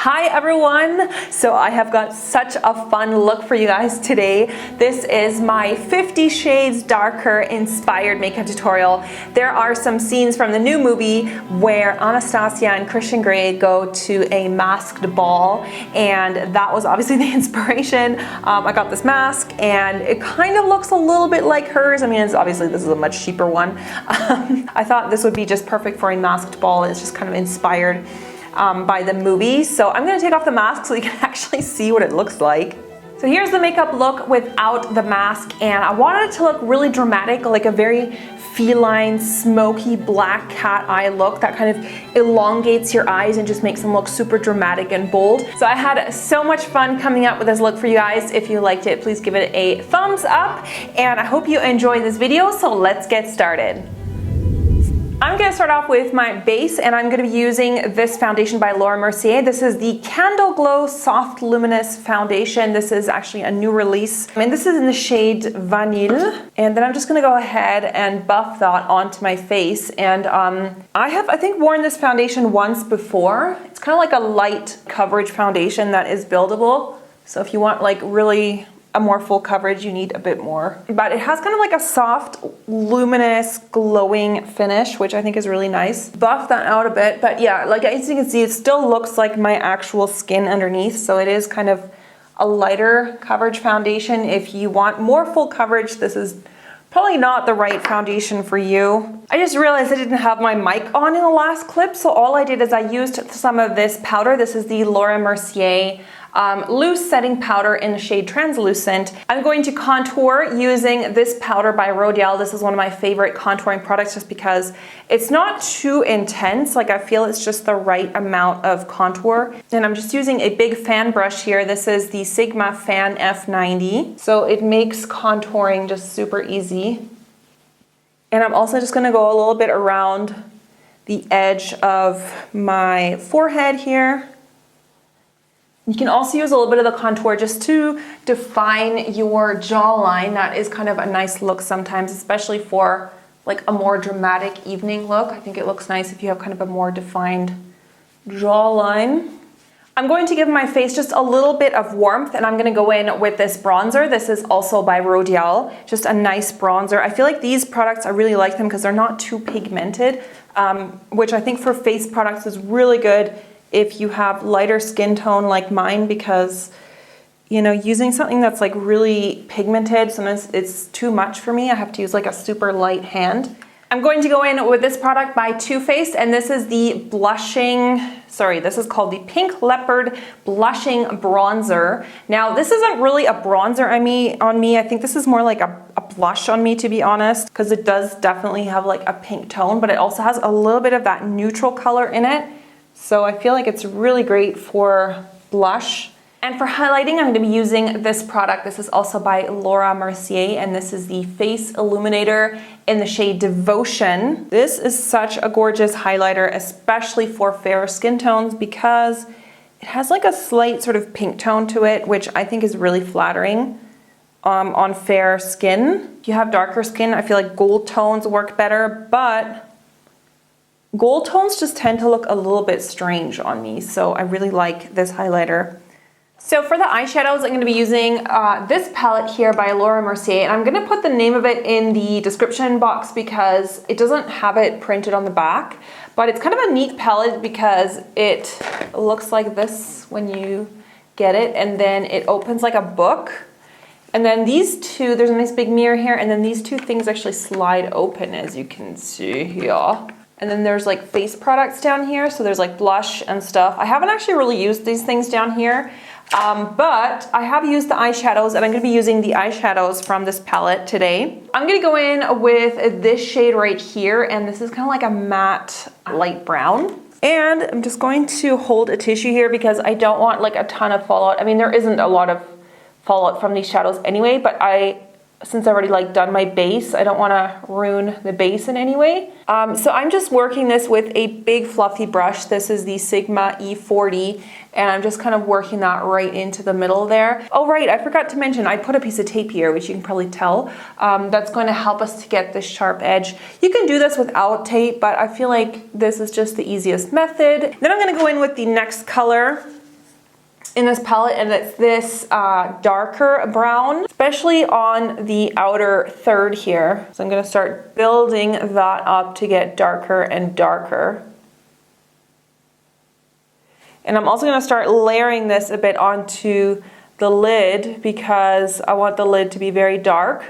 Hi everyone! So I have got such a fun look for you guys today. This is my 50 Shades Darker inspired makeup tutorial. There are some scenes from the new movie where Anastasia and Christian Grey go to a masked ball, and that was obviously the inspiration. I got this mask and it kind of looks a little bit like hers. I mean, it's obviously this is a much cheaper one. I thought this would be just perfect for a masked ball. It's just kind of inspired by the movie. So I'm gonna take off the mask so you can actually see what it looks like. So here's the makeup look without the mask, and I wanted it to look really dramatic, like a very feline, smoky black cat eye look that kind of elongates your eyes and just makes them look super dramatic and bold. So I had so much fun coming up with this look for you guys. If you liked it, please give it a thumbs up, and I hope you enjoyed this video, so let's get started. I'm going to start off with my base, and I'm going to be using this foundation by Laura Mercier. This is the Candle Glow Soft Luminous Foundation. This is actually a new release, and this is in the shade Vanille. And then I'm just going to go ahead and buff that onto my face. And I have, I think, worn this foundation once before. It's kind of like a light coverage foundation that is buildable. So if you want like really a more full coverage, you need a bit more. But it has kind of like a soft, luminous, glowing finish, which I think is really nice. Buff that out a bit, but yeah, like as you can see, it still looks like my actual skin underneath, so it is kind of a lighter coverage foundation. If you want more full coverage, this is probably not the right foundation for you. I just realized I didn't have my mic on in the last clip, so all I did is I used some of this powder. This is the Laura Mercier loose setting powder in the shade Translucent. I'm going to contour using this powder by Rodial. This is one of my favorite contouring products just because it's not too intense. Like I feel it's just the right amount of contour. And I'm just using a big fan brush here. This is the Sigma Fan F90. So it makes contouring just super easy. And I'm also just gonna go a little bit around the edge of my forehead here. You can also use a little bit of the contour just to define your jawline. That is kind of a nice look sometimes, especially for like a more dramatic evening look. I think it looks nice if you have kind of a more defined jawline. I'm going to give my face just a little bit of warmth, and I'm gonna go in with this bronzer. This is also by Rodial, just a nice bronzer. I feel like these products, I really like them because they're not too pigmented, which I think for face products is really good if you have lighter skin tone like mine, because you know, using something that's like really pigmented, sometimes it's too much for me. I have to use like a super light hand. I'm going to go in with this product by Too Faced, and this is the blushing, this is called the Pink Leopard Blushing Bronzer. Now this isn't really a bronzer on me. I think this is more like a blush on me, to be honest, because it does definitely have like a pink tone, but it also has a little bit of that neutral color in it. So I feel like it's really great for blush. And for highlighting, I'm going to be using this product. This is also by Laura Mercier, and this is the Face Illuminator in the shade Devotion. This is such a gorgeous highlighter, especially for fair skin tones, because it has like a slight sort of pink tone to it, which I think is really flattering on fair skin. If you have darker skin, I feel like gold tones work better, but gold tones just tend to look a little bit strange on me, so I really like this highlighter. So for the eyeshadows, I'm going to be using this palette here by Laura Mercier, and I'm going to put the name of it in the description box because it doesn't have it printed on the back, but it's kind of a neat palette because it looks like this when you get it, and then it opens like a book. And then these two, there's a nice big mirror here, and then these two things actually slide open, as you can see here. And then there's like face products down here, so there's like blush and stuff. I haven't actually really used these things down here, but I have used the eyeshadows, and I'm gonna be using the eyeshadows from this palette today. I'm gonna go in with this shade right here, and this is kind of like a matte light brown. And I'm just going to hold a tissue here because I don't want like a ton of fallout. I mean, there isn't a lot of fallout from these shadows anyway, but since I've already like done my base, I don't want to ruin the base in any way. So I'm just working this with a big fluffy brush. This is the Sigma E40, and I'm just kind of working that right into the middle there. Oh right, I forgot to mention, I put a piece of tape here, which you can probably tell. That's going to help us to get this sharp edge. You can do this without tape, but I feel like this is just the easiest method. Then I'm going to go in with the next color, in this palette, and it's this darker brown, especially on the outer third here. So I'm gonna start building that up to get darker and darker. And I'm also gonna start layering this a bit onto the lid because I want the lid to be very dark.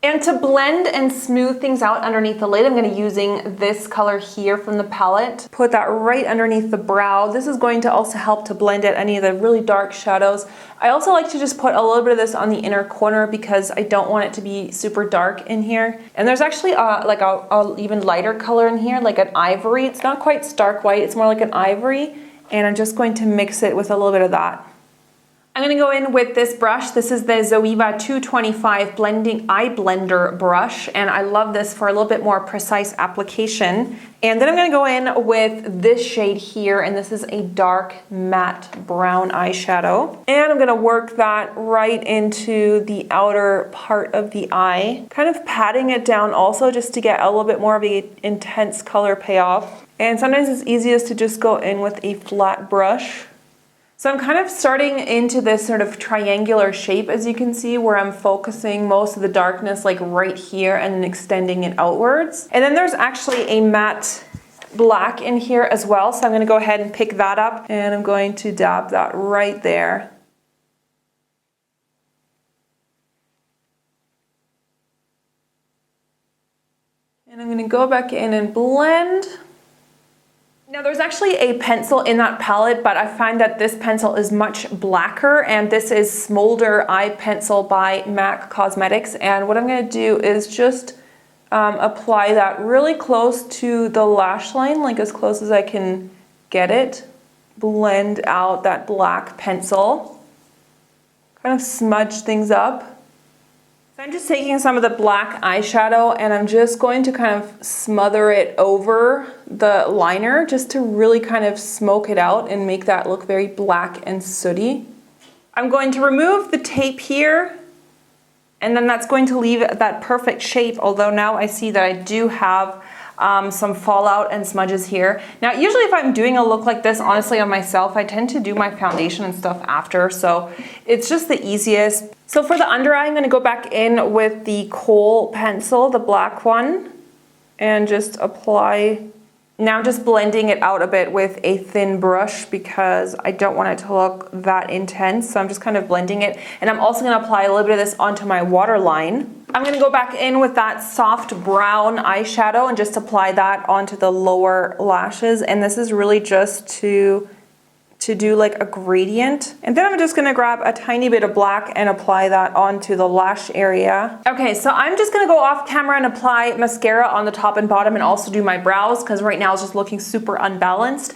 And to blend and smooth things out underneath the lid, I'm going to be using this color here from the palette. Put that right underneath the brow. This is going to also help to blend out any of the really dark shadows. I also like to just put a little bit of this on the inner corner because I don't want it to be super dark in here. And there's actually like a even lighter color in here, like an ivory. It's not quite stark white, it's more like an ivory. And I'm just going to mix it with a little bit of that. I'm going to go in with this brush. This is the Zoeva 225 Blending Eye Blender brush, and I love this for a little bit more precise application. And then I'm going to go in with this shade here, and this is a dark matte brown eyeshadow. And I'm going to work that right into the outer part of the eye, kind of patting it down also just to get a little bit more of an intense color payoff. And sometimes it's easiest to just go in with a flat brush. So I'm kind of starting into this sort of triangular shape, as you can see, where I'm focusing most of the darkness like right here and then extending it outwards. And then there's actually a matte black in here as well. So I'm going to go ahead and pick that up, and I'm going to dab that right there. And I'm going to go back in and blend. Now there's actually a pencil in that palette, but I find that this pencil is much blacker, and this is Smolder Eye Pencil by MAC Cosmetics. And what I'm going to do is just apply that really close to the lash line, like as close as I can get it. Blend out that black pencil. Kind of smudge things up. So I'm just taking some of the black eyeshadow and I'm just going to kind of smother it over the liner just to really kind of smoke it out and make that look very black and sooty. I'm going to remove the tape here, and then that's going to leave that perfect shape, although now I see that I do have some fallout and smudges here. Now usually if I'm doing a look like this, honestly on myself, I tend to do my foundation and stuff after, so it's just the easiest. So for the under eye, I'm going to go back in with the Kohl pencil, the black one, and just apply. Now just blending it out a bit with a thin brush because I don't want it to look that intense. So I'm just kind of blending it. And I'm also going to apply a little bit of this onto my waterline. I'm going to go back in with that soft brown eyeshadow and just apply that onto the lower lashes. And this is really just to do like a gradient. And then I'm just gonna grab a tiny bit of black and apply that onto the lash area. Okay, so I'm just gonna go off camera and apply mascara on the top and bottom and also do my brows because right now it's just looking super unbalanced.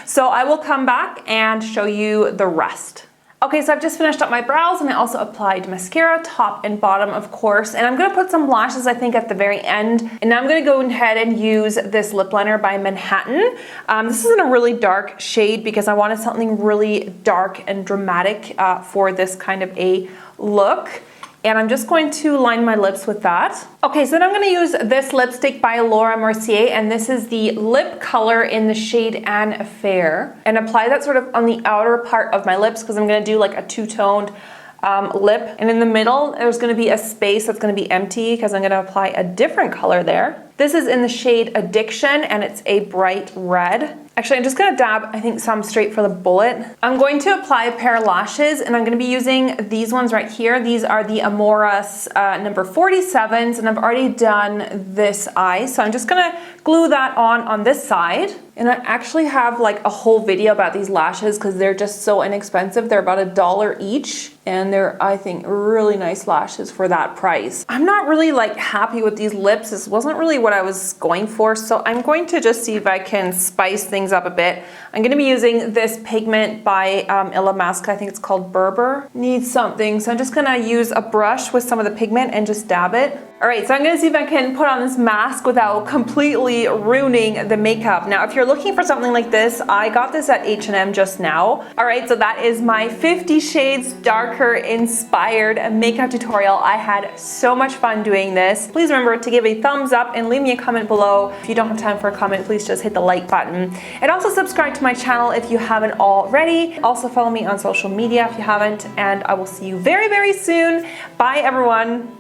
So I will come back and show you the rest. Okay, so I've just finished up my brows and I also applied mascara, top and bottom, of course. And I'm gonna put some lashes, I think, at the very end. And now I'm gonna go ahead and use this lip liner by Manhattan. This is in a really dark shade because I wanted something really dark and dramatic for this kind of a look. And I'm just going to line my lips with that. Okay, so then I'm gonna use this lipstick by Laura Mercier, and this is the lip color in the shade Anne Affair. And apply that sort of on the outer part of my lips because I'm gonna do like a two-toned lip. And in the middle, there's gonna be a space that's gonna be empty because I'm gonna apply a different color there. This is in the shade Addiction, and it's a bright red. Actually, I'm just gonna dab, I think, some straight for the bullet. I'm going to apply a pair of lashes, and I'm gonna be using these ones right here. These are the Amoras number 47s, and I've already done this eye. So I'm just gonna glue that on this side. And I actually have like a whole video about these lashes because they're just so inexpensive. They're about $1 each, and they're, I think, really nice lashes for that price. I'm not really like happy with these lips. This wasn't really what I was going for, so I'm going to just see if I can spice things up a bit. I'm gonna be using this pigment by Illamasqua. I think it's called Berber. Needs something, so I'm just gonna use a brush with some of the pigment and just dab it. Alright, so I'm going to see if I can put on this mask without completely ruining the makeup. Now, if you're looking for something like this, I got this at H&M just now. Alright, so that is my 50 Shades Darker inspired makeup tutorial. I had so much fun doing this. Please remember to give a thumbs up and leave me a comment below. If you don't have time for a comment, please just hit the like button. And also subscribe to my channel if you haven't already. Also follow me on social media if you haven't. And I will see you very, very soon. Bye, everyone.